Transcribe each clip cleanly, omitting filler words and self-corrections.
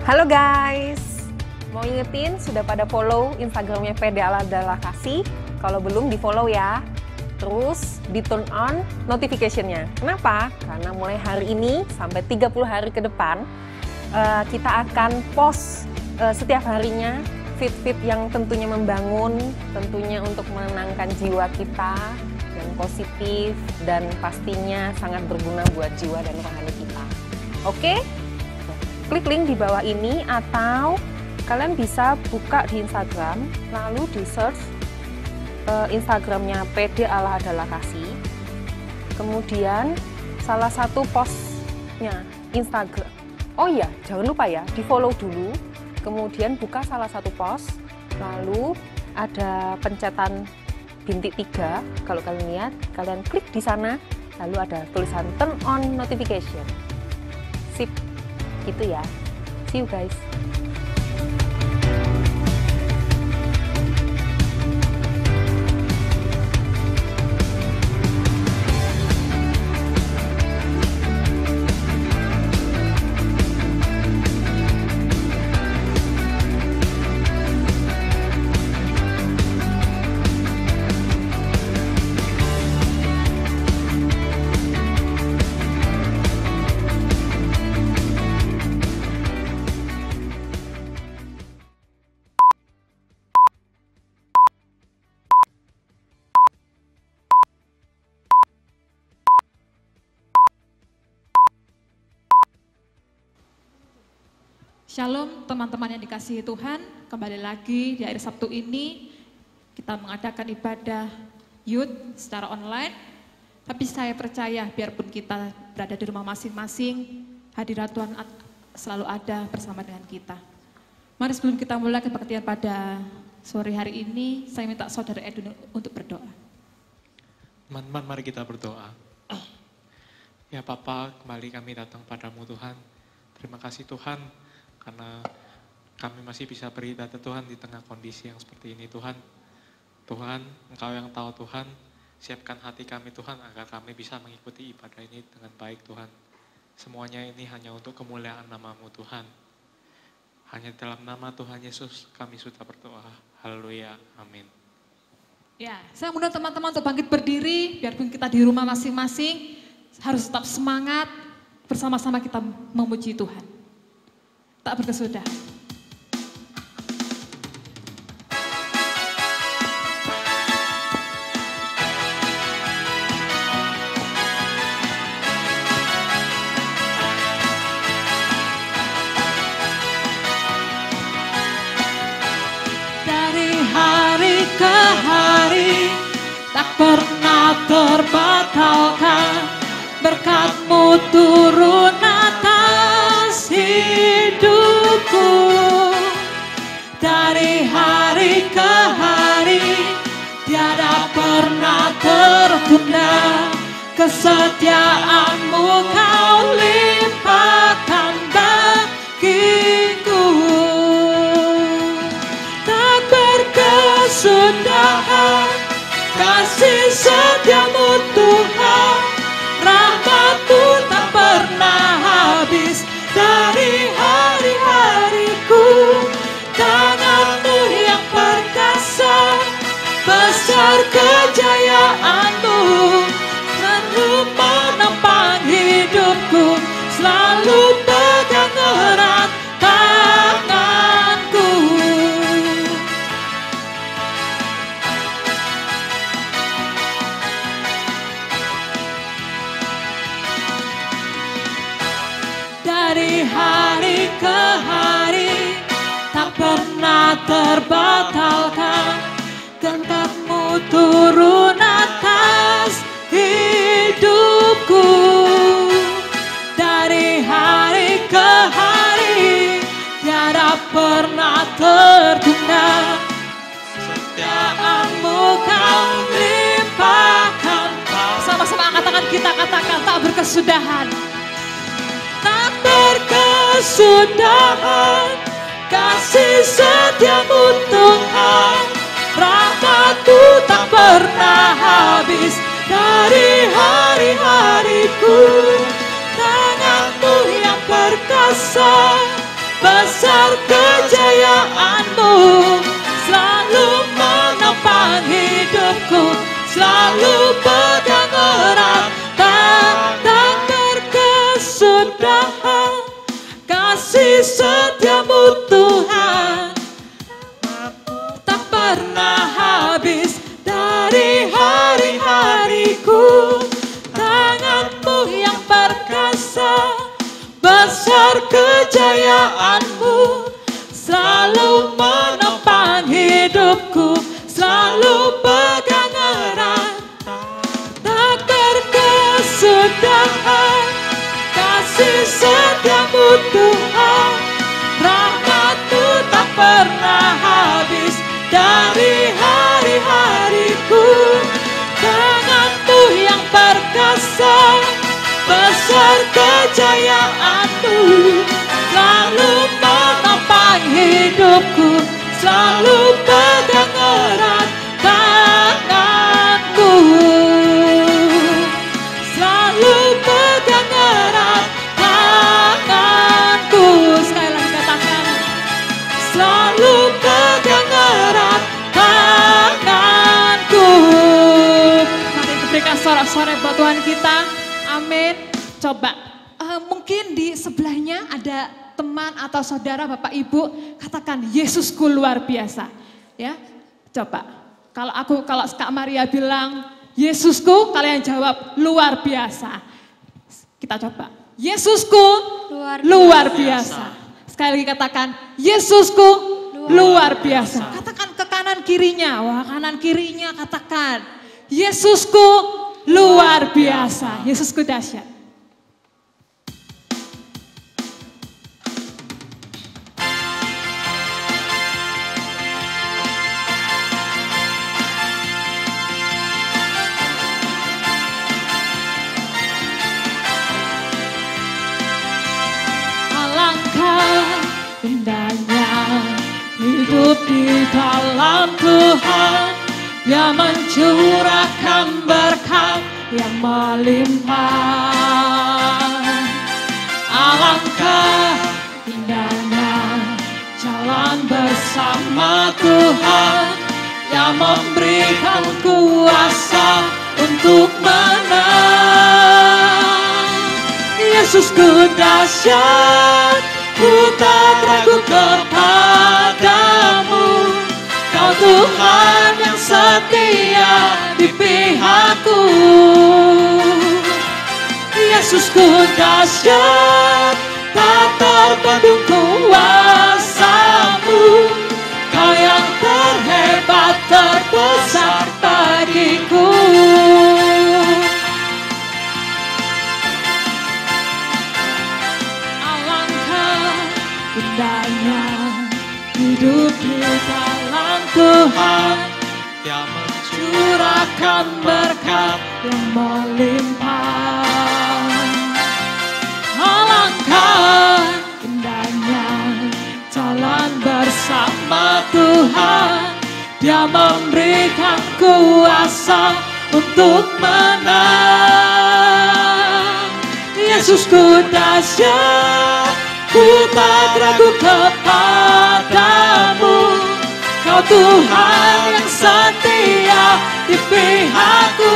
Halo guys, mau ingetin sudah pada follow Instagramnya PD Adalah Kasih? Kalau belum di follow ya. Terus di turn on notification-nya. Kenapa? Karena mulai hari ini sampai 30 hari ke depan kita akan post setiap harinya feed-feed yang tentunya membangun, tentunya untuk menenangkan jiwa kita yang positif dan pastinya sangat berguna buat jiwa dan rohani kita. Oke? Klik link di bawah ini atau kalian bisa buka di Instagram, lalu di search Instagramnya PD Allah Adalah Kasih. Kemudian salah satu postnya Instagram. Oh iya, jangan lupa ya, di follow dulu. Kemudian buka salah satu post, lalu ada pencetan bintik 3. Kalau kalian lihat, kalian klik di sana, lalu ada tulisan turn on notification. Sip, gitu ya. See you guys. Shalom teman-teman yang dikasihi Tuhan, kembali lagi di hari Sabtu ini kita mengadakan ibadah youth secara online. Tapi saya percaya biarpun kita berada di rumah masing-masing, hadirat Tuhan selalu ada bersama dengan kita. Mari sebelum kita mulai kebaktian pada sore hari ini, saya minta saudara Edwin untuk berdoa. Teman-teman, mari kita berdoa. Ya Bapa, kembali kami datang padamu Tuhan. Terima kasih Tuhan, karena kami masih bisa beribadah Tuhan di tengah kondisi yang seperti ini Tuhan. Tuhan, Engkau yang tahu Tuhan, siapkan hati kami Tuhan agar kami bisa mengikuti ibadah ini dengan baik Tuhan. Semuanya ini hanya untuk kemuliaan nama-Mu Tuhan. Hanya dalam nama Tuhan Yesus kami sudah berdoa. Haleluya, amin. Ya, saya mengundang teman-teman untuk bangkit berdiri, biarpun kita di rumah masing-masing, harus tetap semangat, bersama-sama kita memuji Tuhan. Tak berkesudahan. Dari hari ke hari tak pernah terbatalkan, berkat-Mu turun atas hidupku. Dari hari ke hari tiada pernah tertunda, kesetiaan-Mu Kau limpahkan bagiku. Tak berkesudahan kasih setia-Mu Tuhan, rahmat-Mu tak pernah habis dari hari-hariku. Tangan-Mu yang perkasa, besar kejayaan-Mu, selalu menopang hidupku, selalu pegang erat tanganku. Dari hari ke hari tak pernah terbatalkan, berkat-Mu turun atas hidupku. Dari hari ke hari tiada pernah tertunda, kesetiaan-Mu Kau limpahkan. Sama-sama angkat tangan kita, katakan tak berkesudahan. Tak berkesudahan kasih setia-Mu Tuhan, rahmat-Mu tak pernah habis dari hari-hariku. Tangan-Mu yang perkasa, besar kejayaanmu, selalu menopang hidupku, selalu pegang erat, tak berkesudahan kasih setiamu Tuhan, tak pernah habis dari hari-hariku. Tanganmu yang perkasa, besar kejayaanmu, selalu menopang hidupku, selalu pegang erat, tak berkesudahan kasih setiamu Tuhan, rahmatmu tak pernah habis dari hari-hariku. Tanganmu yang perkasa, besar kejayaanmu, selalu menopang hidupku, selalu pegang erat tanganku, selalu pegang erat tanganku. Sekali lagi katakan, selalu pegang erat tanganku. Mari kita berikan sorak-sorai buat Tuhan kita. Amin. Coba, mungkin di sebelahnya ada teman atau saudara, Bapak Ibu, katakan Yesusku luar biasa. Ya, coba. Kalau Kak Maria bilang Yesusku, kalian jawab luar biasa. Kita coba. Yesusku luar biasa. Sekali lagi katakan Yesusku luar biasa. Katakan ke kanan kirinya. Wah, kanan kirinya katakan Yesusku luar biasa. Yesusku dahsyat. Alangkah indahnya hidup di dalam Tuhan, Dia mencurahkan berkat yang melimpah. Alangkah indahnya jalan bersama Tuhan, yang memberikan kuasa untuk menang. Yesusku dahsyat, ku tak ragu kepadamu. Kau Tuhan yang setia di pihakku. Yesusku dahsyat, tak terbendung kuasa-Mu. Kau yang terhebat, terbesar bagiku. Alangkah indahnya hidup di dalam Tuhan, Yang mencurahkan berkat yang melimpah. Alangkah indahnya jalan bersama Tuhan, Dia memberikan kuasa untuk menang. Yesusku dahsyat, ku tak ragu kepadamu. Kau Tuhan yang setia di pihakku.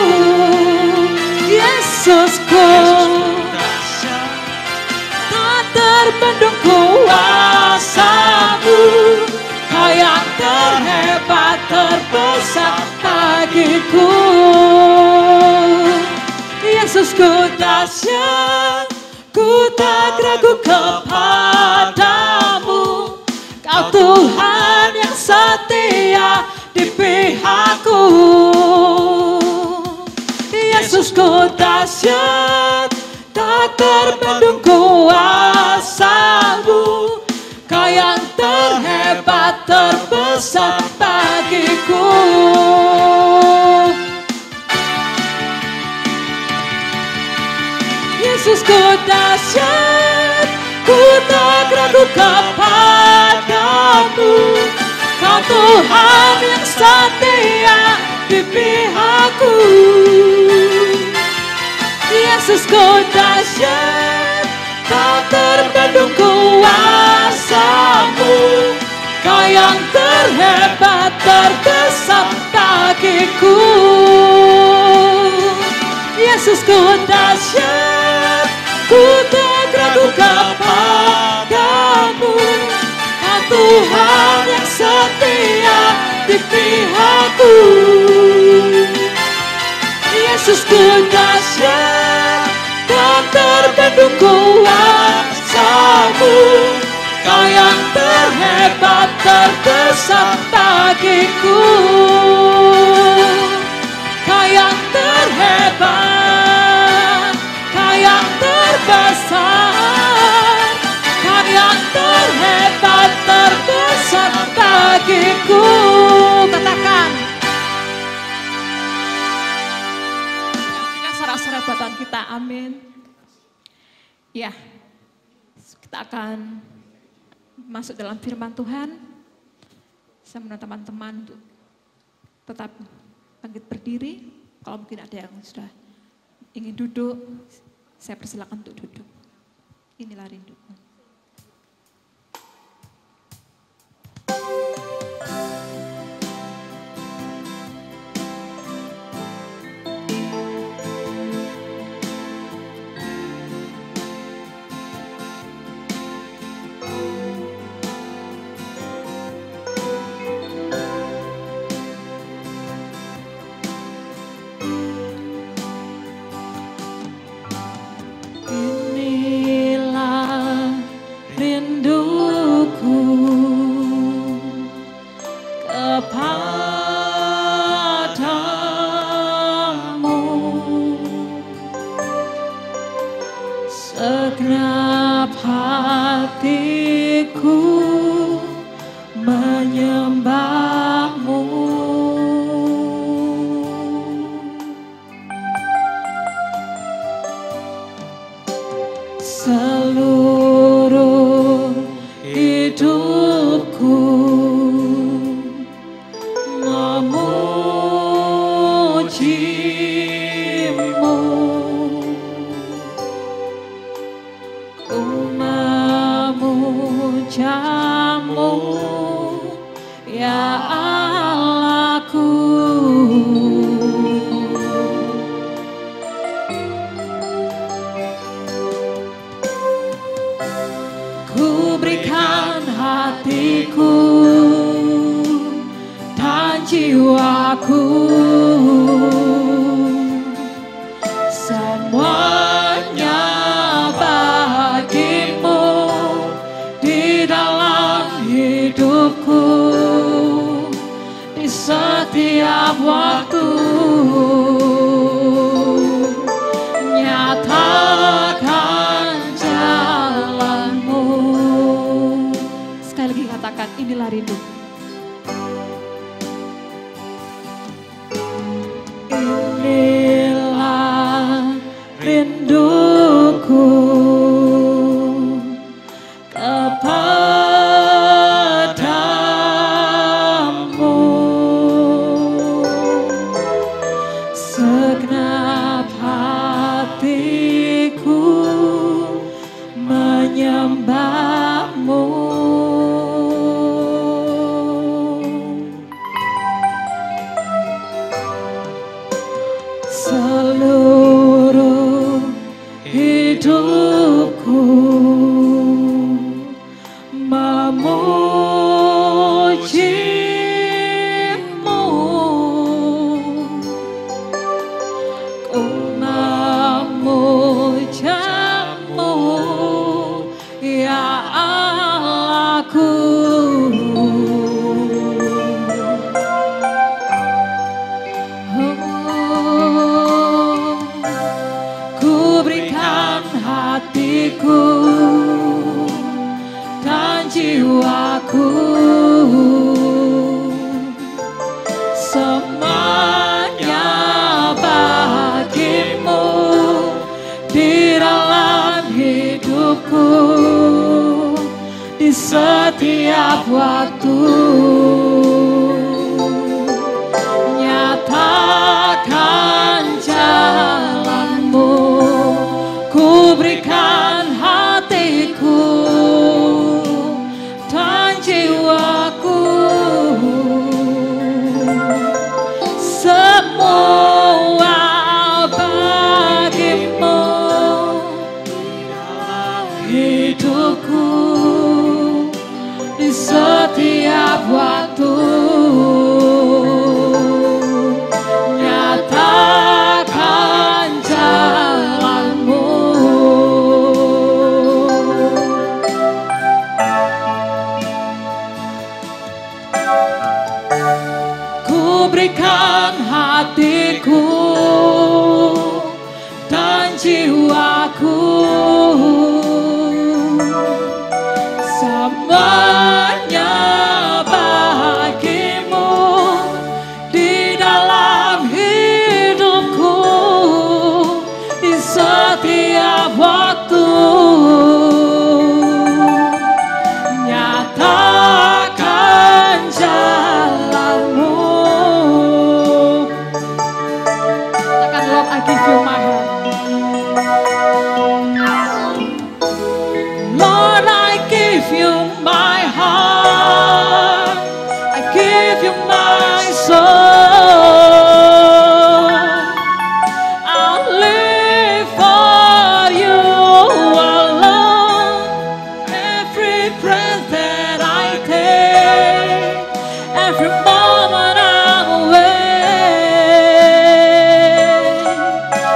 Yesusku tak terbendung kuasa-Mu. Kau yang terhebat, terbesar bagiku. Yesusku dahsyat, ku tak ragu kepadamu. Kau Tuhan yang setia di pihakku. Yesusku dahsyat, tak terbendung kuasa-Mu. Kau yang terhebat, terbesar bagiku. Yesusku dahsyat, ku tak ragu kepadamu. Kau Tuhan yang setia di pihakku. Yesusku dahsyat, tak terbendung kuasa yang terhebat terdesak bagiku. Yesusku dahsyat, ku tak ragu kepadamu. Kau Tuhan yang setia di pihakku. Yesusku dahsyat dan terbendung kuasa-Mu. Kau yang terhebat terdesak bagiku. Kau yang terhebat, Kau yang terbesar, Kau yang terhebat terdesak bagiku. Katakan. Sorak-sorai buatan kita, amin. Ya, kita akan masuk dalam firman Tuhan. Saya meminta teman-teman untuk tetap bangkit berdiri. Kalau mungkin ada yang sudah ingin duduk, saya persilakan untuk duduk. Inilah rinduku. Segenap hatiku menyembah-Mu. Seluruh hidupku memuji-Mu. Ku memuja-Mu, ya Allahku. Ku berikan hatiku dan jiwaku, semuanya bagi-Mu di dalam hidupku, di setiap waktu. Nyatakan jalan-Mu. Sekali lagi katakan, inilah rindu. Inilah rinduku kepadamu. Segenap hatiku menyembah-Mu. Seluruh hidupku memuji-Mu. Ku memuja-Mu, ya Allahku. Ku berikan hatiku dan jiwaku, semuanya bagi-Mu di dalam hidupku, di setiap waktu. Nyatakan jalan-Mu. Ku berikan hatiku dan jiwaku, hidupku di setiap waktu. Nyatakan jalanmu. Ku berikan hatiku dan jiwaku, semuanya bagimu di dalam hidupku di setiap waktu. Nyatakan jalanmu. Katakan, Lord, I give you my heart. Lord, I give you my heart. I give you my soul. I'll live for you alone. Every breath that I take, every moment I'm awake.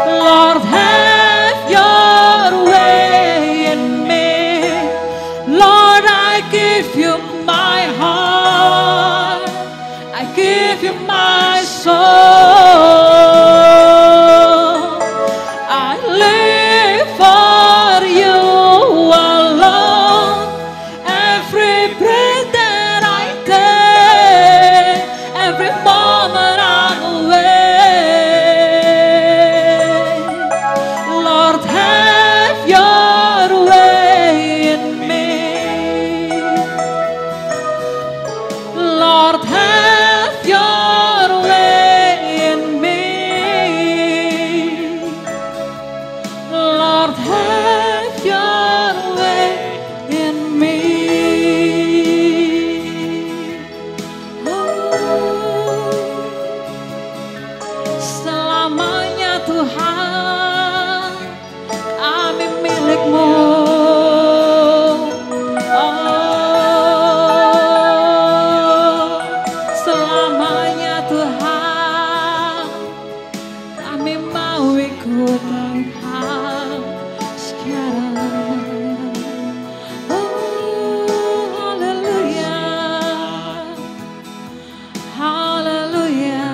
Lord, have your way in me. Lord, I give you my heart. I give you my soul. I live for you alone. Every breath that I take, every moment I'm awake. Lord, have your way in me. Lord, have your way in me. Lord, have your way in me. Selamanya Tuhan kami milik-Mu. Selamanya Tuhan kami mau ikut Engkau sekarang. Haleluya, haleluya.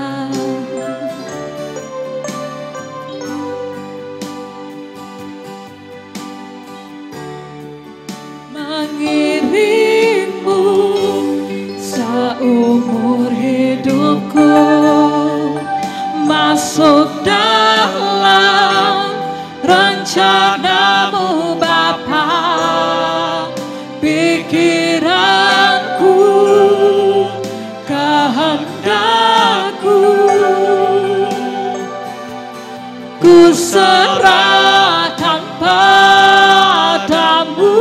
Mengiringmu seumur hidupku, masuk dalam rencanamu Bapa. Pikiranku, kehendakku, ku serahkan padamu.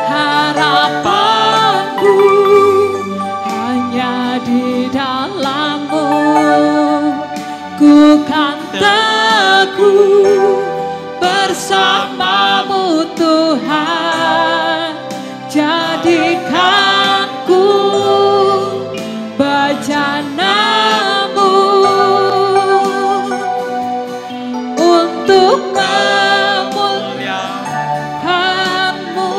Harapanku hanya di dalam-Mu. Ku kan teguh bersama-Mu Tuhan. Jadikanku bejana-Mu untuk memuliakan-Mu.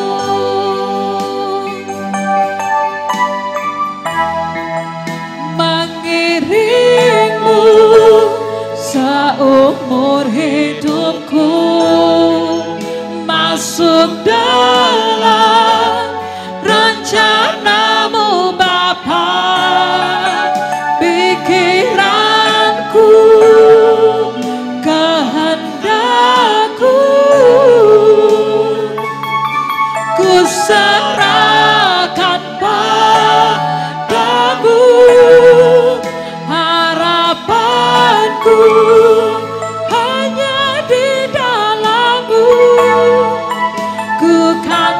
Mengiringmu seumur hidupku, masuk dalam rencana-Mu Bapa. Pikiranku, kehendakku, ku serahkan padamu. Harapanku hanya di dalam-Mu. Ku kan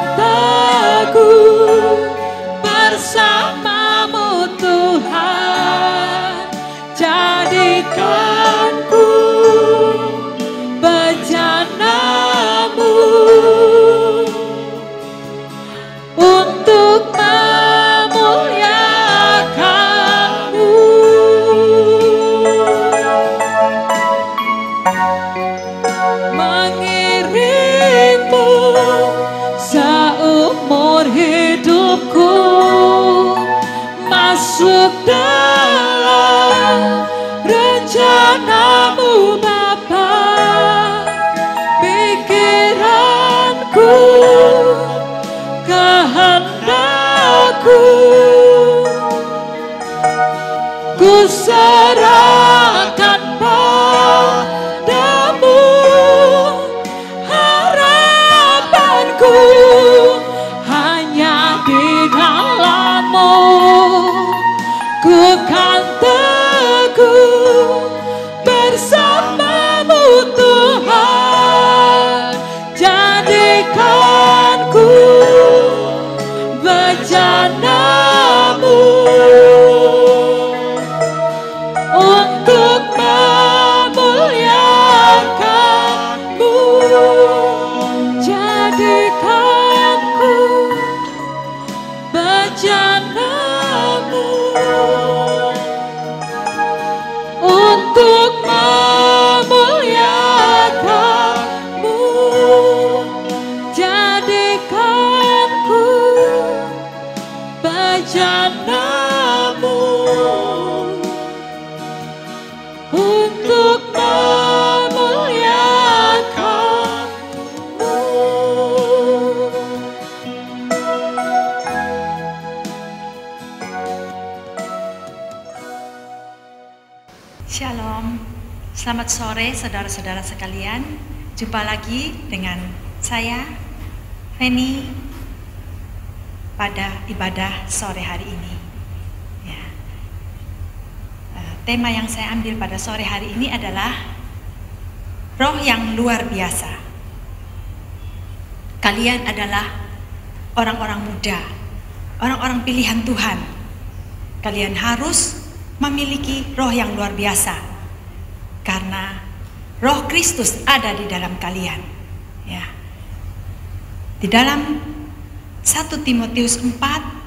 akanku baca namamu untuk memuliakanmu. Shalom, selamat sore saudara-saudara sekalian. Jumpa lagi dengan saya, Feni, pada ibadah sore hari ini. Ya. Tema yang saya ambil pada sore hari ini adalah roh yang luar biasa. Kalian adalah orang-orang muda, orang-orang pilihan Tuhan. Kalian harus memiliki roh yang luar biasa, karena roh Kristus ada di dalam kalian. Ya. Di dalam 1 Timotius 4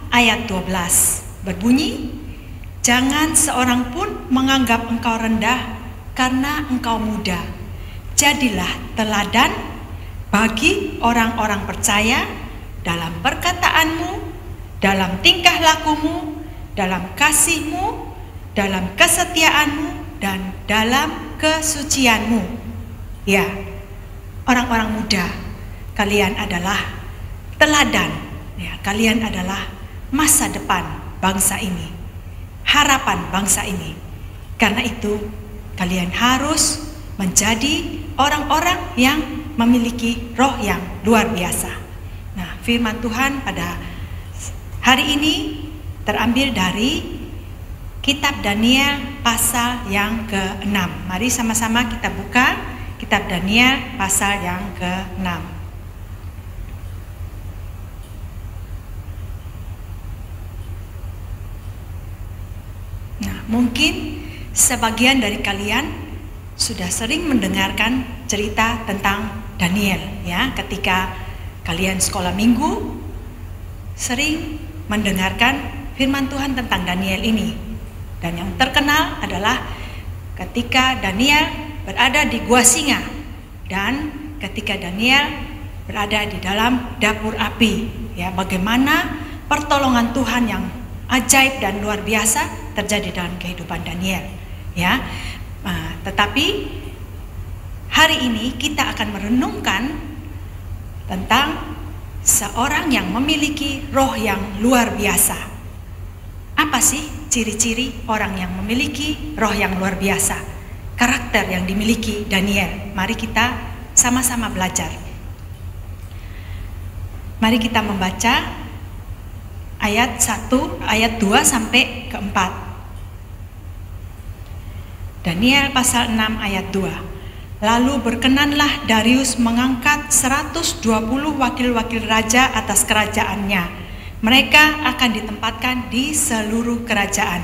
ayat 12 berbunyi, jangan seorang pun menganggap engkau rendah karena engkau muda. Jadilah teladan bagi orang-orang percaya dalam perkataanmu, dalam tingkah lakumu, dalam kasihmu, dalam kesetiaanmu, dan dalam kesucianmu. Ya, orang-orang muda, kalian adalah teladan. Ya, kalian adalah masa depan bangsa ini, harapan bangsa ini. Karena itu, kalian harus menjadi orang-orang yang memiliki roh yang luar biasa. Nah, firman Tuhan pada hari ini terambil dari Kitab Daniel pasal yang ke-6. Mari sama-sama kita buka Kitab Daniel pasal yang ke-6. Nah, mungkin sebagian dari kalian sudah sering mendengarkan cerita tentang Daniel, ya. Ketika kalian sekolah minggu, sering mendengarkan firman Tuhan tentang Daniel ini. Dan yang terkenal adalah ketika Daniel berada di gua singa, dan ketika Daniel berada di dalam dapur api. Ya, bagaimana pertolongan Tuhan yang ajaib dan luar biasa terjadi dalam kehidupan Daniel. Ya, tetapi hari ini kita akan merenungkan tentang seorang yang memiliki roh yang luar biasa. Apa sih ciri-ciri orang yang memiliki roh yang luar biasa? Karakter yang dimiliki Daniel. Mari kita sama-sama belajar. Mari kita membaca ayat 1, ayat 2 sampai ke 4. Daniel pasal 6 ayat 2. Lalu berkenanlah Darius mengangkat 120 wakil-wakil raja atas kerajaannya. Mereka akan ditempatkan di seluruh kerajaan.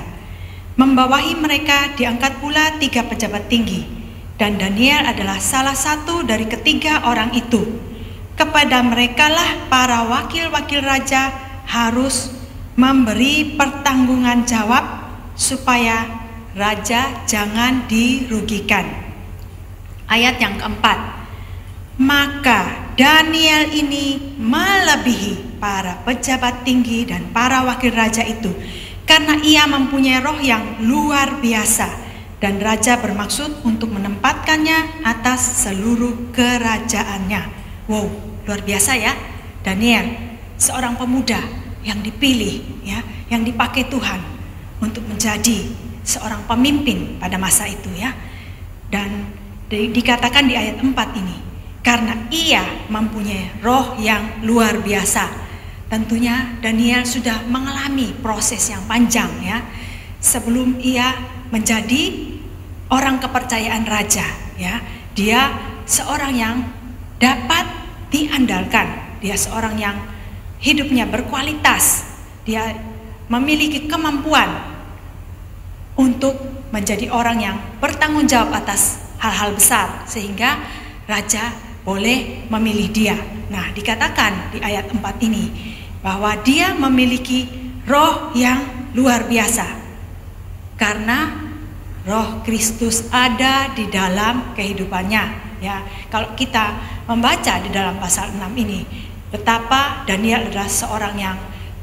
Membawahi mereka diangkat pula 3 pejabat tinggi, dan Daniel adalah salah satu dari ketiga orang itu. Kepada merekalah para wakil-wakil raja harus memberi pertanggungan jawab supaya raja jangan dirugikan. Ayat yang keempat, maka Daniel ini melebihi para pejabat tinggi dan para wakil raja itu, karena ia mempunyai roh yang luar biasa, dan raja bermaksud untuk menempatkannya atas seluruh kerajaannya. Wow, luar biasa ya. Daniel, seorang pemuda yang dipilih, ya, yang dipakai Tuhan untuk menjadi seorang pemimpin pada masa itu, ya. Dan dikatakan di ayat 4 ini, karena ia mempunyai roh yang luar biasa. Tentunya Daniel sudah mengalami proses yang panjang, ya, sebelum ia menjadi orang kepercayaan raja, ya. Dia seorang yang dapat diandalkan, dia seorang yang hidupnya berkualitas, dia memiliki kemampuan untuk menjadi orang yang bertanggung jawab atas hal-hal besar, sehingga raja boleh memilih dia. Nah, dikatakan di ayat 4 ini bahwa dia memiliki roh yang luar biasa, karena roh Kristus ada di dalam kehidupannya. Ya, kalau kita membaca di dalam pasal 6 ini, betapa Daniel adalah seorang yang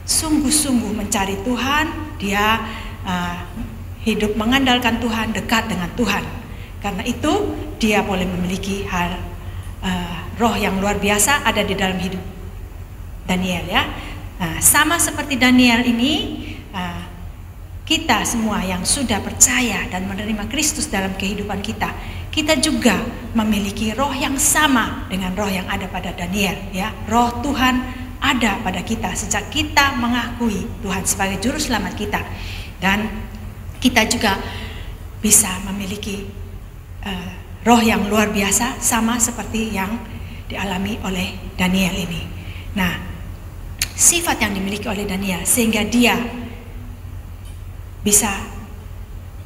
sungguh-sungguh mencari Tuhan. Dia hidup mengandalkan Tuhan, dekat dengan Tuhan. Karena itu dia boleh memiliki hal roh yang luar biasa ada di dalam hidup Daniel, ya. Nah, sama seperti Daniel ini, kita semua yang sudah percaya dan menerima Kristus dalam kehidupan kita, kita juga memiliki roh yang sama dengan roh yang ada pada Daniel, ya. Roh Tuhan ada pada kita sejak kita mengakui Tuhan sebagai juru selamat kita, dan kita juga bisa memiliki roh yang luar biasa sama seperti yang dialami oleh Daniel ini. Nah, sifat yang dimiliki oleh Daniel sehingga dia bisa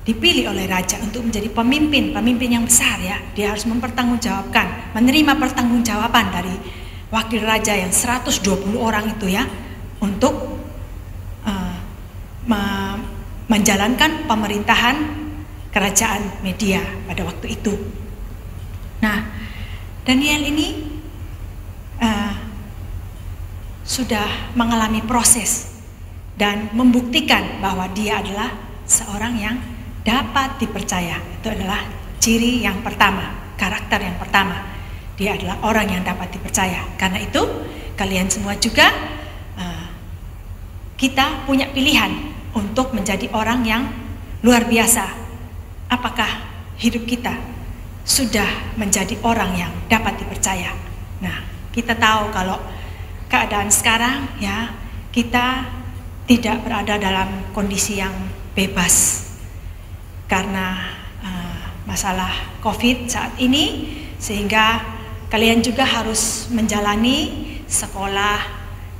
dipilih oleh raja untuk menjadi pemimpin yang besar, ya. Dia harus mempertanggungjawabkan, menerima pertanggungjawaban dari wakil raja yang 120 orang itu, ya, untuk menjalankan pemerintahan kerajaan Media pada waktu itu. Nah, Daniel ini sudah mengalami proses dan membuktikan bahwa dia adalah seorang yang dapat dipercaya. Itu adalah ciri yang pertama, karakter yang pertama. Dia adalah orang yang dapat dipercaya. Karena itu kalian semua juga kita punya pilihan untuk menjadi orang yang luar biasa. Apakah hidup kita sudah menjadi orang yang dapat dipercaya? Nah, kita tahu kalau keadaan sekarang, ya, kita tidak berada dalam kondisi yang bebas karena masalah COVID saat ini, sehingga kalian juga harus menjalani sekolah,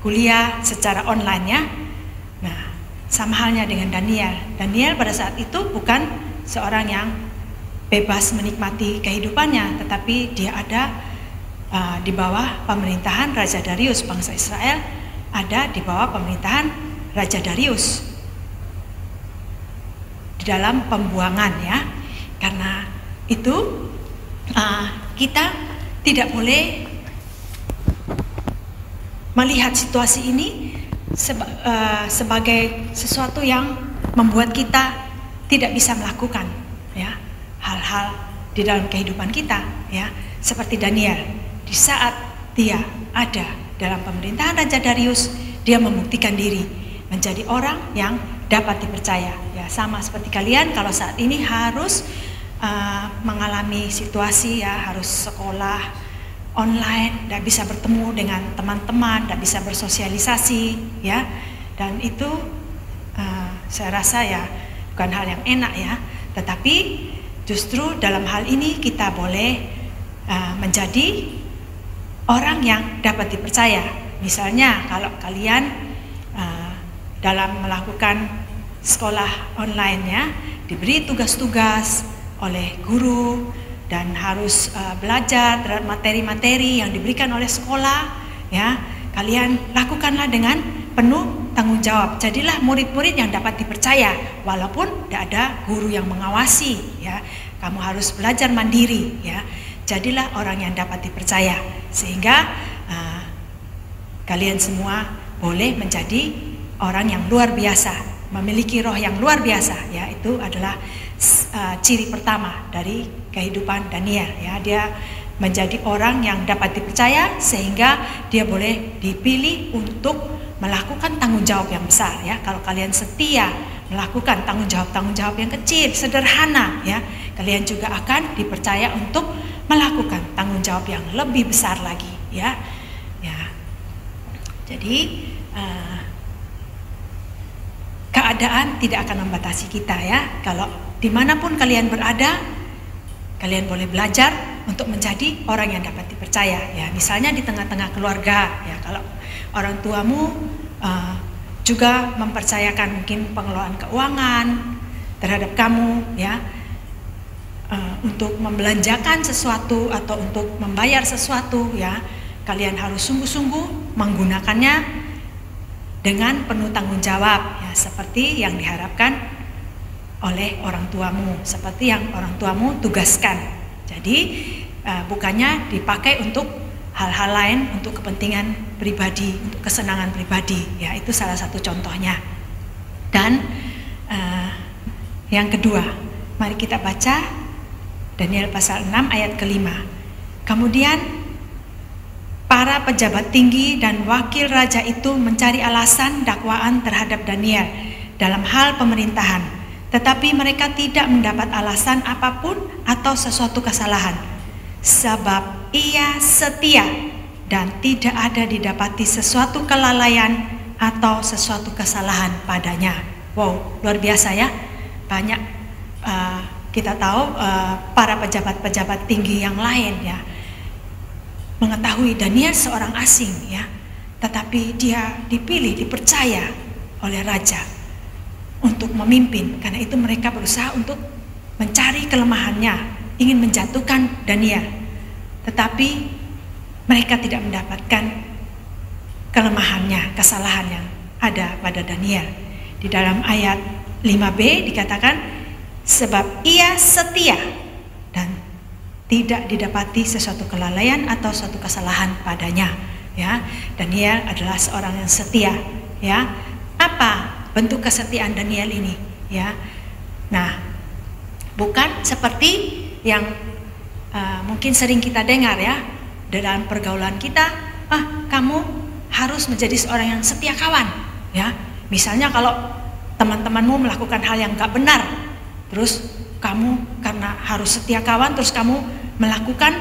kuliah secara online, ya. Nah, sama halnya dengan Daniel. Daniel pada saat itu bukan seorang yang bebas menikmati kehidupannya, tetapi dia ada di bawah pemerintahan Raja Darius. Bangsa Israel ada di bawah pemerintahan Raja Darius di dalam pembuangan, ya. Karena itu kita tidak boleh melihat situasi ini sebagai sesuatu yang membuat kita tidak bisa melakukan, ya, hal-hal di dalam kehidupan kita, ya. Seperti Daniel, di saat dia ada dalam pemerintahan Raja Darius, dia membuktikan diri menjadi orang yang dapat dipercaya, ya. Sama seperti kalian, kalau saat ini harus mengalami situasi, ya, harus sekolah online, tidak bisa bertemu dengan teman-teman, tidak bisa bersosialisasi, ya. Dan itu saya rasa, ya, bukan hal yang enak, ya. Tetapi justru dalam hal ini kita boleh menjadi orang yang dapat dipercaya. Misalnya kalau kalian dalam melakukan sekolah online, ya, diberi tugas-tugas oleh guru dan harus belajar terhadap materi-materi yang diberikan oleh sekolah, ya, kalian lakukanlah dengan penuh tanggung jawab. Jadilah murid-murid yang dapat dipercaya walaupun tidak ada guru yang mengawasi, ya. Kamu harus belajar mandiri, ya. Jadilah orang yang dapat dipercaya sehingga kalian semua boleh menjadi orang yang luar biasa, memiliki roh yang luar biasa, ya. Itu adalah ciri pertama dari kehidupan Daniel, ya. Dia menjadi orang yang dapat dipercaya sehingga dia boleh dipilih untuk melakukan tanggung jawab yang besar, ya. Kalau kalian setia melakukan tanggung jawab yang kecil, sederhana, ya, kalian juga akan dipercaya untuk melakukan tanggung jawab yang lebih besar lagi, ya. Jadi keadaan tidak akan membatasi kita, ya. Kalau dimanapun kalian berada, kalian boleh belajar untuk menjadi orang yang dapat dipercaya, ya. Misalnya di tengah-tengah keluarga, ya, kalau orang tuamu juga mempercayakan mungkin pengelolaan keuangan terhadap kamu, ya, untuk membelanjakan sesuatu atau untuk membayar sesuatu, ya, kalian harus sungguh-sungguh menggunakannya dengan penuh tanggung jawab, ya, seperti yang diharapkan oleh orang tuamu, seperti yang orang tuamu tugaskan. Jadi bukannya dipakai untuk hal-hal lain untuk kepentingan pribadi, untuk kesenangan pribadi. Ya, itu salah satu contohnya. Dan yang kedua, mari kita baca Daniel pasal 6 ayat ke-5. Kemudian para pejabat tinggi dan wakil raja itu mencari alasan dakwaan terhadap Daniel dalam hal pemerintahan, tetapi mereka tidak mendapat alasan apapun atau sesuatu kesalahan, sebab ia setia dan tidak ada didapati sesuatu kelalaian atau sesuatu kesalahan padanya. Wow, luar biasa ya. Banyak kita tahu para pejabat-pejabat tinggi yang lain ya mengetahui Daniel seorang asing ya, tetapi dia dipilih, dipercaya oleh raja untuk memimpin. Karena itu mereka berusaha untuk mencari kelemahannya, ingin menjatuhkan Daniel, tetapi mereka tidak mendapatkan kelemahannya, kesalahan yang ada pada Daniel. Di dalam ayat 5b dikatakan, sebab ia setia dan tidak didapati sesuatu kelalaian atau suatu kesalahan padanya. Ya, Daniel adalah seorang yang setia. Ya, apa bentuk kesetiaan Daniel ini? Ya, nah, bukan seperti yang mungkin sering kita dengar ya dalam pergaulan kita. Kamu harus menjadi seorang yang setia kawan. Ya, misalnya kalau teman-temanmu melakukan hal yang gak benar, terus kamu karena harus setia kawan, terus kamu melakukan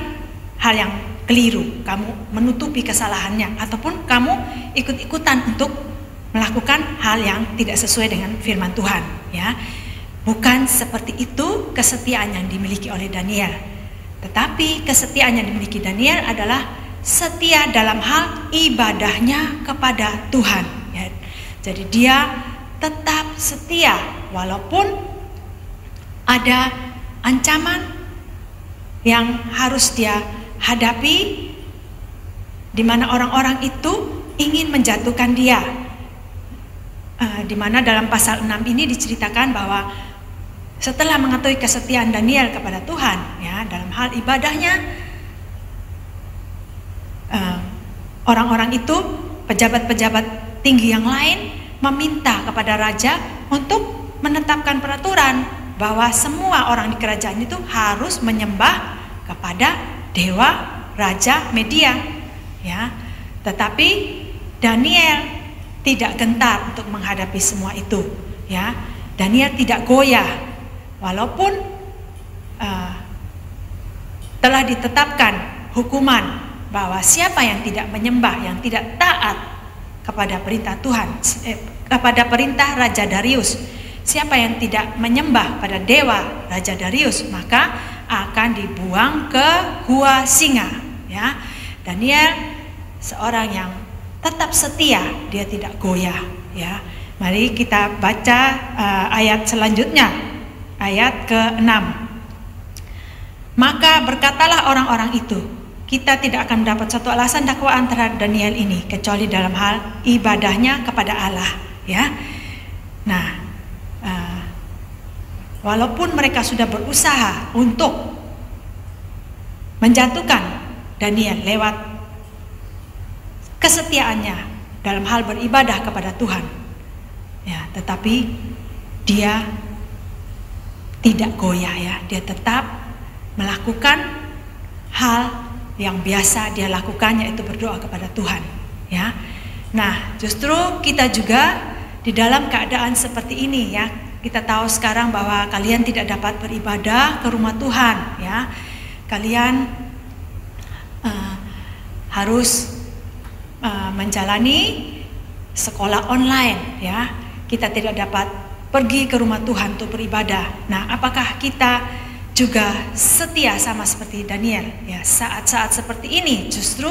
hal yang keliru, kamu menutupi kesalahannya, ataupun kamu ikut-ikutan untuk melakukan hal yang tidak sesuai dengan firman Tuhan. Ya, bukan seperti itu kesetiaan yang dimiliki oleh Daniel. Tetapi kesetiaan yang dimiliki Daniel adalah setia dalam hal ibadahnya kepada Tuhan. Ya, jadi dia tetap setia walaupun ada ancaman yang harus dia hadapi, di mana orang-orang itu ingin menjatuhkan dia. Di mana dalam pasal 6 ini diceritakan bahwa setelah mengetahui kesetiaan Daniel kepada Tuhan, ya, dalam hal ibadahnya, orang-orang itu, pejabat-pejabat tinggi yang lain, meminta kepada raja untuk menetapkan peraturan bahwa semua orang di kerajaan itu harus menyembah kepada dewa raja Media. Ya, tetapi Daniel tidak gentar untuk menghadapi semua itu. Ya, Daniel tidak goyah walaupun telah ditetapkan hukuman bahwa siapa yang tidak menyembah, yang tidak taat kepada perintah Tuhan, kepada perintah Raja Darius, siapa yang tidak menyembah pada dewa Raja Darius, maka akan dibuang ke gua singa. Ya, Daniel seorang yang tetap setia, dia tidak goyah. Ya, mari kita baca ayat selanjutnya, ayat ke-6. Maka berkatalah orang-orang itu, kita tidak akan mendapat satu alasan dakwaan terhadap Daniel ini kecuali dalam hal ibadahnya kepada Allah. Ya, nah, walaupun mereka sudah berusaha untuk menjatuhkan Daniel lewat kesetiaannya dalam hal beribadah kepada Tuhan, ya, tetapi dia tidak goyah. Ya, dia tetap melakukan hal yang biasa dia lakukan, yaitu berdoa kepada Tuhan. Ya, nah, justru kita juga di dalam keadaan seperti ini, ya, kita tahu sekarang bahwa kalian tidak dapat beribadah ke rumah Tuhan. Ya, kalian harus menjalani sekolah online. Ya, kita tidak dapat pergi ke rumah Tuhan untuk beribadah. Nah, apakah kita juga setia sama seperti Daniel? Ya, saat-saat seperti ini justru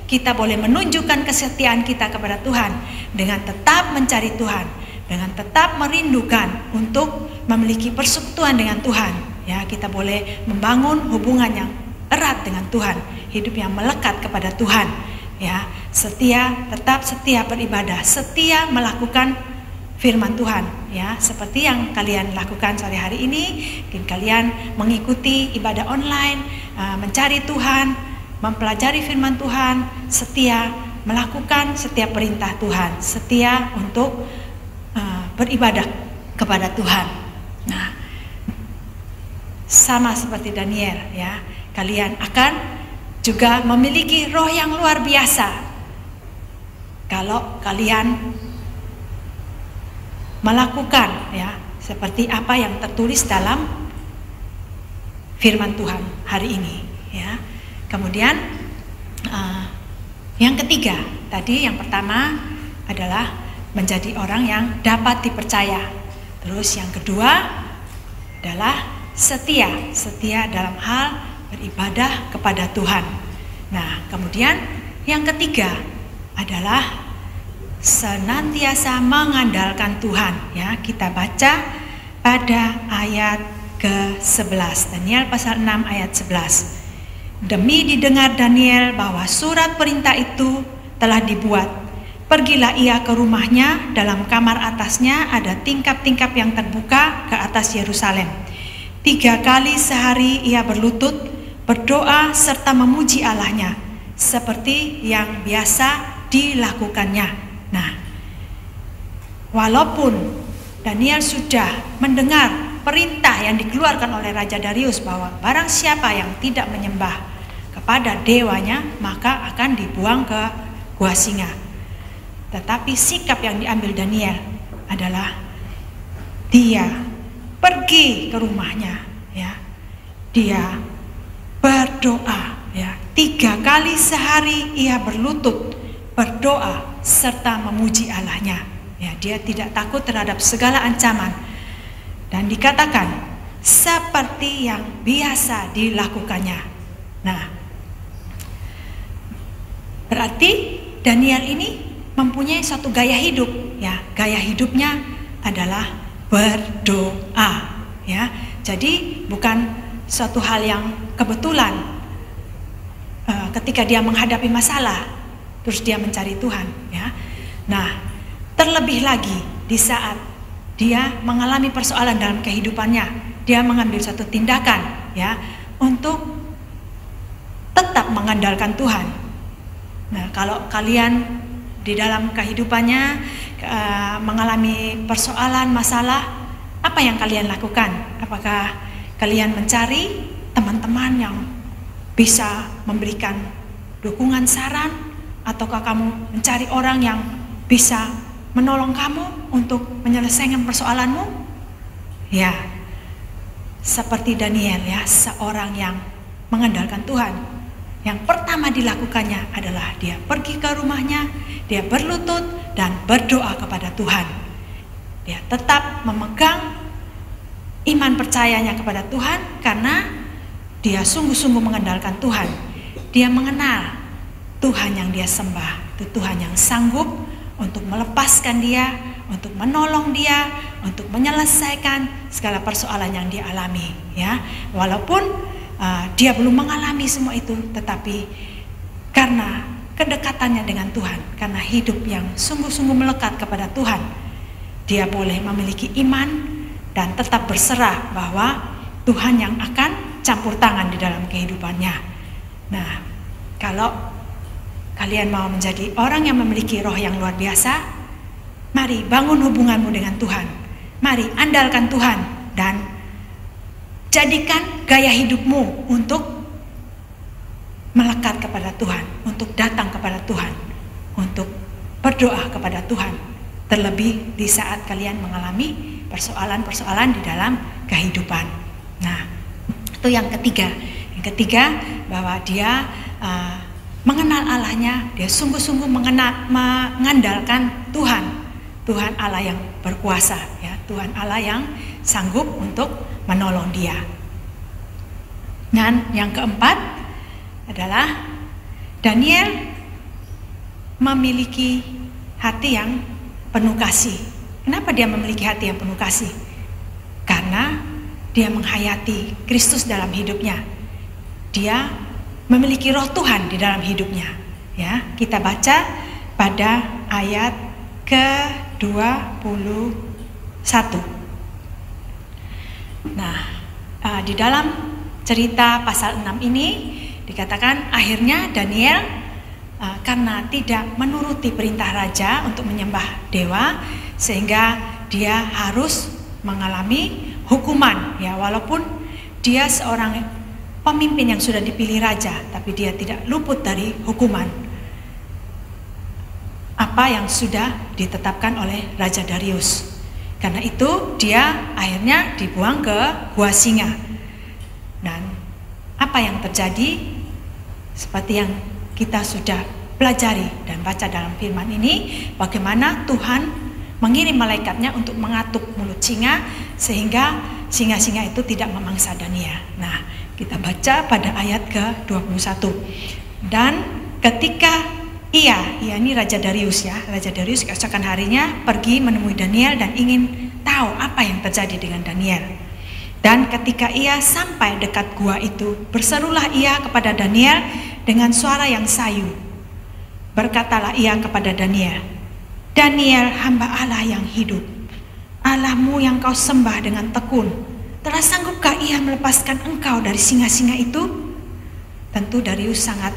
kita boleh menunjukkan kesetiaan kita kepada Tuhan dengan tetap mencari Tuhan, dengan tetap merindukan untuk memiliki persekutuan dengan Tuhan. Ya, kita boleh membangun hubungan yang erat dengan Tuhan, hidup yang melekat kepada Tuhan. Ya, setia, tetap setia beribadah, setia melakukan firman Tuhan. Ya, seperti yang kalian lakukan sore hari ini, mungkin kalian mengikuti ibadah online, mencari Tuhan, mempelajari firman Tuhan, setia melakukan setiap perintah Tuhan, setia untuk beribadah kepada Tuhan. Nah, sama seperti Daniel ya, kalian akan juga memiliki roh yang luar biasa kalau kalian melakukan ya seperti apa yang tertulis dalam firman Tuhan hari ini ya. Kemudian yang ketiga, tadi yang pertama adalah menjadi orang yang dapat dipercaya. Terus yang kedua adalah setia dalam hal beribadah kepada Tuhan. Nah, kemudian yang ketiga adalah senantiasa mengandalkan Tuhan ya. Kita baca pada ayat ke-11, Daniel pasal 6 ayat 11. Demi didengar Daniel bahwa surat perintah itu telah dibuat, pergilah ia ke rumahnya, dalam kamar atasnya ada tingkap-tingkap yang terbuka ke atas Yerusalem. 3 kali sehari ia berlutut, berdoa serta memuji Allahnya, seperti yang biasa dilakukannya. Nah, walaupun Daniel sudah mendengar perintah yang dikeluarkan oleh Raja Darius bahwa barang siapa yang tidak menyembah kepada dewanya maka akan dibuang ke gua singa. Tetapi sikap yang diambil Daniel adalah dia pergi ke rumahnya ya. Dia berdoa ya. 3 kali sehari ia berlutut, berdoa serta memuji Allahnya. Ya, dia tidak takut terhadap segala ancaman. Dan dikatakan seperti yang biasa dilakukannya. Nah, berarti Daniel ini mempunyai suatu gaya hidup ya. Gaya hidupnya adalah berdoa ya. Jadi bukan suatu hal yang kebetulan ketika dia menghadapi masalah terus dia mencari Tuhan ya. Nah, terlebih lagi di saat dia mengalami persoalan dalam kehidupannya, dia mengambil suatu tindakan ya untuk tetap mengandalkan Tuhan. Nah, kalau kalian di dalam kehidupannya mengalami persoalan, masalah, apa yang kalian lakukan? Apakah kalian mencari teman-teman yang bisa memberikan dukungan, saran, ataukah kamu mencari orang yang bisa menolong kamu untuk menyelesaikan persoalanmu? Ya, seperti Daniel ya, seorang yang mengandalkan Tuhan. Yang pertama dilakukannya adalah dia pergi ke rumahnya, dia berlutut dan berdoa kepada Tuhan. Dia tetap memegang iman percayanya kepada Tuhan karena dia sungguh-sungguh mengandalkan Tuhan. Dia mengenal Tuhan yang dia sembah, itu Tuhan yang sanggup untuk melepaskan dia, untuk menolong dia, untuk menyelesaikan segala persoalan yang dia alami ya. Walaupun dia belum mengalami semua itu, tetapi karena kedekatannya dengan Tuhan, karena hidup yang sungguh-sungguh melekat kepada Tuhan, dia boleh memiliki iman dan tetap berserah bahwa Tuhan yang akan campur tangan di dalam kehidupannya. Nah, kalau kalian mau menjadi orang yang memiliki roh yang luar biasa, mari bangun hubunganmu dengan Tuhan. Mari andalkan Tuhan dan jadikan gaya hidupmu untuk melekat kepada Tuhan, untuk datang kepada Tuhan, untuk berdoa kepada Tuhan. Terlebih di saat kalian mengalami persoalan-persoalan di dalam kehidupan. Nah, itu yang ketiga. Yang ketiga, bahwa dia mengenal Allahnya, dia sungguh-sungguh mengandalkan Tuhan, Tuhan Allah yang berkuasa, ya, Tuhan Allah yang sanggup untuk menolong dia. Dan yang keempat adalah Daniel memiliki hati yang penuh kasih. Kenapa dia memiliki hati yang penuh kasih? Karena dia menghayati Kristus dalam hidupnya. Dia memiliki roh Tuhan di dalam hidupnya. Ya, kita baca pada ayat ke-21. Nah, di dalam cerita pasal 6 ini Dikatakan akhirnya Daniel karena tidak menuruti perintah raja untuk menyembah dewa, sehingga dia harus mengalami hukuman, ya, walaupun dia seorang pemimpin yang sudah dipilih raja, tapi dia tidak luput dari hukuman apa yang sudah ditetapkan oleh Raja Darius. Karena itu dia akhirnya dibuang ke gua singa. Dan apa yang terjadi seperti yang kita sudah pelajari dan baca dalam firman ini, bagaimana Tuhan mengirim malaikatnya untuk mengatuk mulut singa sehingga singa-singa itu tidak memangsa Daniel. Nah, kita baca pada ayat ke-21. Dan ketika ini Raja Darius, ya, Raja Darius keesokan harinya pergi menemui Daniel dan ingin tahu apa yang terjadi dengan Daniel. Dan ketika ia sampai dekat gua itu, berserulah ia kepada Daniel dengan suara yang sayu. Berkatalah ia kepada Daniel, "Daniel, hamba Allah yang hidup, Allahmu yang kau sembah dengan tekun, telah sanggupkah ia melepaskan engkau dari singa-singa itu?" Tentu Darius sangat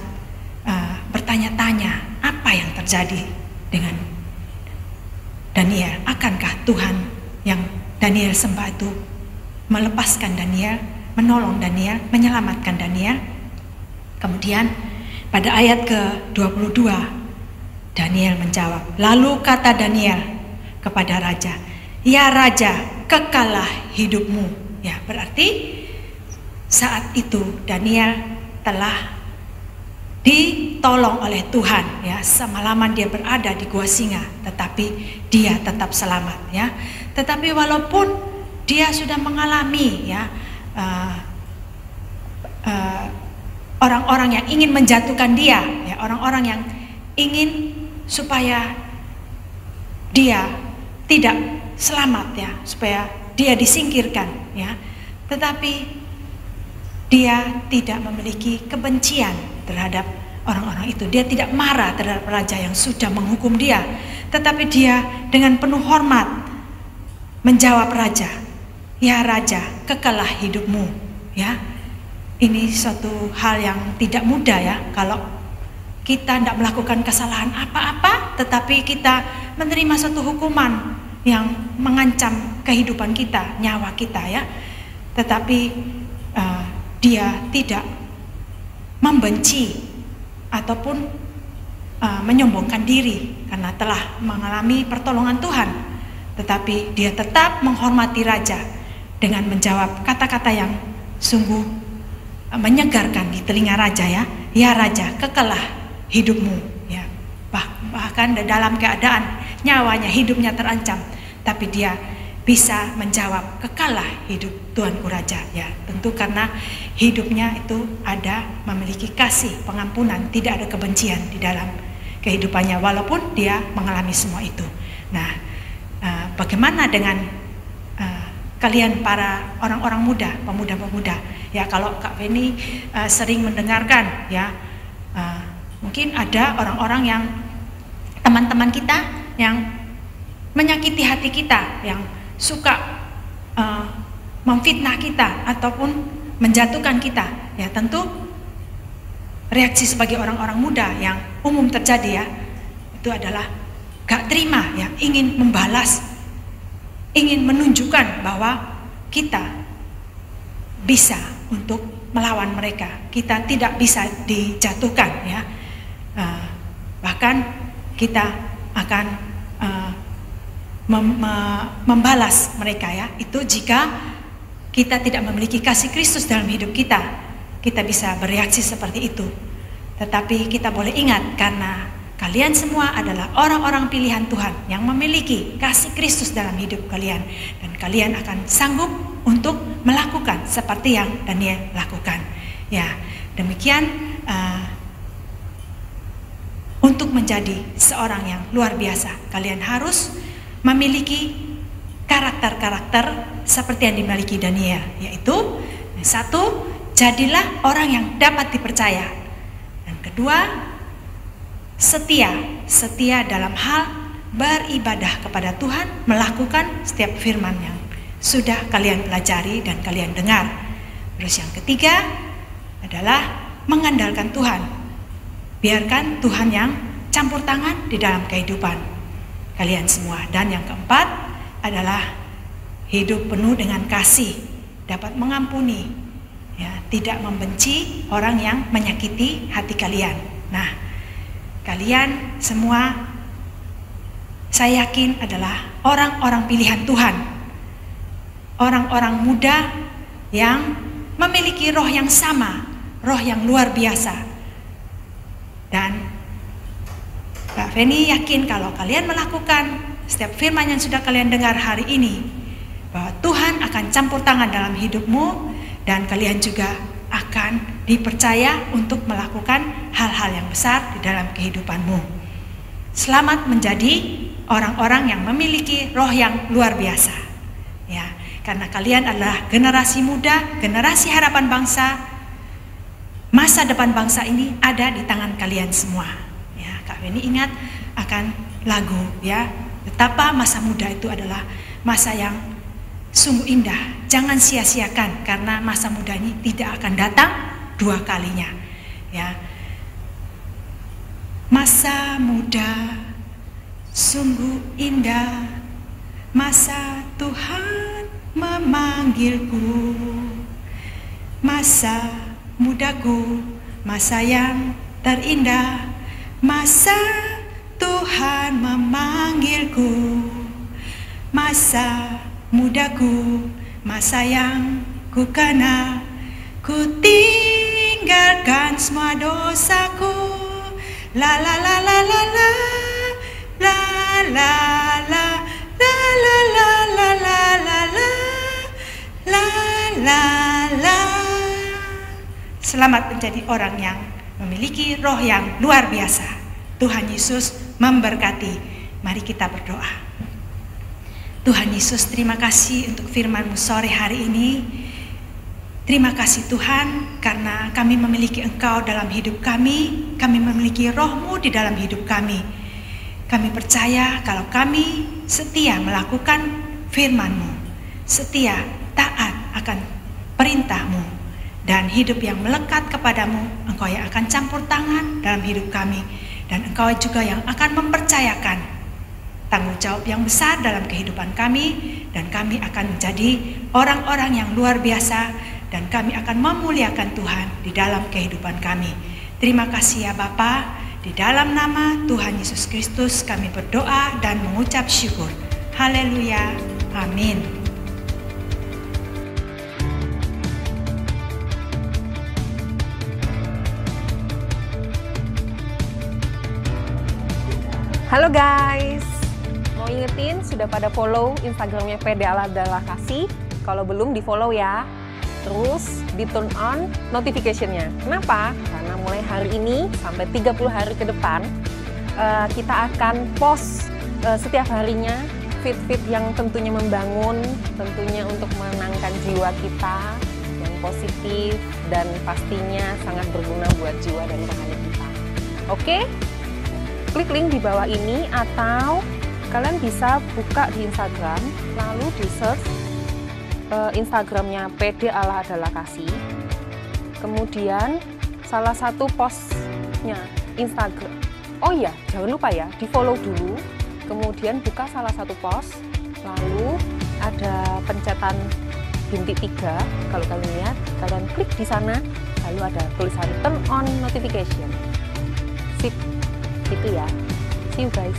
bertanya-tanya apa yang terjadi dengan Daniel. Akankah Tuhan yang Daniel sembah itu melepaskan Daniel, menolong Daniel, menyelamatkan Daniel? Kemudian pada ayat ke-22 Daniel menjawab, lalu kata Daniel kepada raja, "Ya raja, kekallah hidupmu." Ya, berarti saat itu Daniel telah ditolong oleh Tuhan, ya. Semalaman dia berada di gua singa, tetapi dia tetap selamat, ya. Tetapi walaupun dia sudah mengalami, ya, orang-orang yang ingin menjatuhkan dia, ya, orang-orang yang ingin supaya dia tidak selamat, ya, supaya dia disingkirkan, ya. Tetapi dia tidak memiliki kebencian terhadap orang-orang itu. Dia tidak marah terhadap raja yang sudah menghukum dia, tetapi dia dengan penuh hormat menjawab raja, "Ya raja, kekallah hidupmu." Ya, ini suatu hal yang tidak mudah, ya, kalau kita tidak melakukan kesalahan apa-apa, tetapi kita menerima suatu hukuman yang mengancam kehidupan kita, nyawa kita, ya. Tetapi dia tidak membenci ataupun menyombongkan diri karena telah mengalami pertolongan Tuhan, tetapi dia tetap menghormati raja dengan menjawab kata-kata yang sungguh menyegarkan di telinga raja, ya. "Ya raja, kekallah hidupmu." Ya, bahkan dalam keadaan nyawanya, hidupnya terancam, tapi dia bisa menjawab, "Kekallah hidup Tuanku Raja." Ya, tentu karena hidupnya itu ada memiliki kasih, pengampunan, tidak ada kebencian di dalam kehidupannya walaupun dia mengalami semua itu. Nah, bagaimana dengan kalian para orang-orang muda, pemuda-pemuda? Ya, kalau Kak Beni sering mendengarkan, ya, mungkin ada orang-orang yang teman-teman kita yang menyakiti hati kita, yang suka memfitnah kita ataupun menjatuhkan kita. Ya, tentu reaksi sebagai orang-orang muda yang umum terjadi, ya, itu adalah gak terima, ya, ingin membalas, ingin menunjukkan bahwa kita bisa untuk melawan mereka, kita tidak bisa dijatuhkan, ya. Bahkan kita akan membalas mereka, ya. Itu jika kita tidak memiliki kasih Kristus dalam hidup kita, kita bisa bereaksi seperti itu. Tetapi kita boleh ingat, karena kalian semua adalah orang-orang pilihan Tuhan yang memiliki kasih Kristus dalam hidup kalian, dan kalian akan sanggup untuk melakukan seperti yang Daniel lakukan. Ya, demikian untuk menjadi seorang yang luar biasa, kalian harus memiliki karakter-karakter seperti yang dimiliki Daniel, yaitu 1, jadilah orang yang dapat dipercaya, dan 2, setia dalam hal beribadah kepada Tuhan, melakukan setiap firman yang sudah kalian pelajari dan kalian dengar. Terus yang ketiga adalah mengandalkan Tuhan. Biarkan Tuhan yang campur tangan di dalam kehidupan kalian semua. Dan yang keempat adalah hidup penuh dengan kasih, dapat mengampuni, ya, tidak membenci orang yang menyakiti hati kalian. Nah, kalian semua saya yakin adalah orang-orang pilihan Tuhan, orang-orang muda yang memiliki roh yang sama, roh yang luar biasa. Dan Kak Feni yakin kalau kalian melakukan setiap firman yang sudah kalian dengar hari ini, bahwa Tuhan akan campur tangan dalam hidupmu, dan kalian juga akan dipercaya untuk melakukan hal-hal yang besar di dalam kehidupanmu. Selamat menjadi orang-orang yang memiliki roh yang luar biasa, ya, karena kalian adalah generasi muda, generasi harapan bangsa. Masa depan bangsa ini ada di tangan kalian semua. Ya, Kak Feni ingat akan lagu, ya, betapa masa muda itu adalah masa yang sungguh indah. Jangan sia-siakan, karena masa muda ini tidak akan datang dua kalinya. Ya, masa muda sungguh indah, masa Tuhan memanggilku. Masa mudaku, masa yang terindah, masa Tuhan memanggilku. Masa mudaku, masa yang ku kenal, ku tinggalkan semua dosaku. La la la la la la, la la la, la la la la la la la, la la la. Selamat menjadi orang yang memiliki roh yang luar biasa. Tuhan Yesus memberkati. Mari kita berdoa. Tuhan Yesus, terima kasih untuk firman-Mu sore hari ini. Terima kasih Tuhan, karena kami memiliki Engkau dalam hidup kami. Kami memiliki Roh-Mu di dalam hidup kami. Kami percaya kalau kami setia melakukan firman-Mu, setia taat akan perintah-Mu, dan hidup yang melekat kepadamu, Engkau yang akan campur tangan dalam hidup kami. Dan Engkau juga yang akan mempercayakan tanggung jawab yang besar dalam kehidupan kami, dan kami akan menjadi orang-orang yang luar biasa, dan kami akan memuliakan Tuhan di dalam kehidupan kami. Terima kasih ya Bapa, di dalam nama Tuhan Yesus Kristus kami berdoa dan mengucap syukur. Haleluya, amin. Halo guys, mau ingetin sudah pada follow Instagramnya PD Adalah Kasih? Kalau belum di follow ya. Terus di turn on notification-nya. Kenapa? Karena mulai hari ini sampai 30 hari ke depan kita akan post setiap harinya feed-feed yang tentunya membangun, tentunya untuk menenangkan jiwa kita yang positif, dan pastinya sangat berguna buat jiwa dan rohani kita. Oke? Klik link di bawah ini, atau kalian bisa buka di Instagram, lalu di search Instagramnya PD Adalah Kasih. Kemudian salah satu postnya Instagram, oh iya jangan lupa ya, di follow dulu. Kemudian buka salah satu post, lalu ada pencetan bintik 3. Kalau kalian lihat, kalian klik di sana, lalu ada tulisan turn on notification. Sip. Gitu ya. See you guys.